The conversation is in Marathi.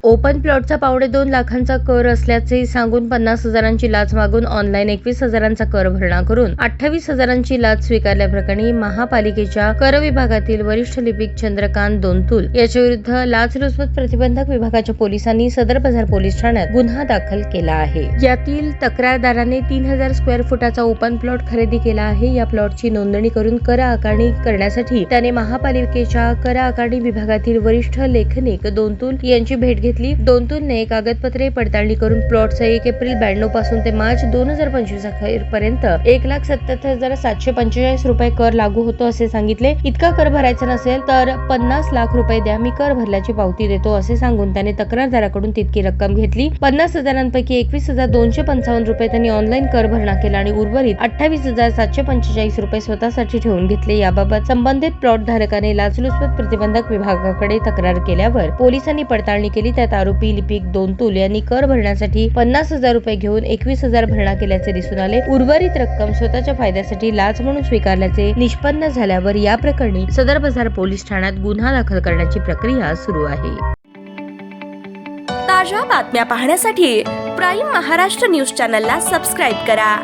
ओपन प्लॉटचा 2.5 लाखांचा कर असल्याचे सांगून 50,000ची लाच मागून ऑनलाईन 21,000चा कर भरणा करून 28,000ची लाच स्वीकारल्याप्रकरणी महापालिकेच्या कर विभागातील वरिष्ठ लिपिक चंद्रकांत दोंतुल याच्या विरुद्ध लाचलुचपत प्रतिबंधक विभागाच्या पोलिसांनी सदर बाजार पोलीस ठाण्यात गुन्हा दाखल केला आहे। यातील तक्रारदाराने 3000 स्क्वेअर फुटाचा ओपन प्लॉट खरेदी केला आहे। या प्लॉटची नोंदणी करून कर आकारणी करण्यासाठी त्याने महापालिकेच्या कर आकारणी विभागातील वरिष्ठ लेखनिक दोंतुल यांची भेट घेतली। दोंतुलने कागदपत्रे पडताळणी करून प्लॉटचा 1 एप्रिल 92 पासून ते मार्च 2025 पर्यंत 1,77,745 रुपये कर लागू होतो असे सांगितले। इतका कर भरायचा नसेल तर 50 लाख रुपये द्या, मी कर भरल्याची पावती देतो असे सांगून त्याने तक्रारदाराकडून तितकी रक्कम घेतली। 50,000पैकी 21,255 रुपये त्यांनी ऑनलाईन कर भरणा केला आणि उर्वरित 28,745 रुपये स्वतःसाठी ठेवून घेतले। याबाबत संबंधित प्लॉट धारकाने लाचलुचपत प्रतिबंधक विभागाकडे तक्रार केल्यावर पोलिसांनी पडताळणी केली। त्यात आरोपी लिपिक दोंतुल यांनी कर भरण्यासाठी 50,000 रुपये घेऊन 21,000 भरणा केल्याचे दिसून आले। उर्वरित रक्कम स्वतःच्या फायद्यासाठी लाच म्हणून स्वीकारल्याचे निष्पन्न झाल्यावर या प्रकरणी सदर बाजार पोलीस ठाण्यात गुन्हा दाखल करण्याची प्रक्रिया सुरू आहे। ताज्या बातम्या पाहण्यासाठी प्राईम महाराष्ट्र न्यूज चॅनलला सबस्क्राईब करा।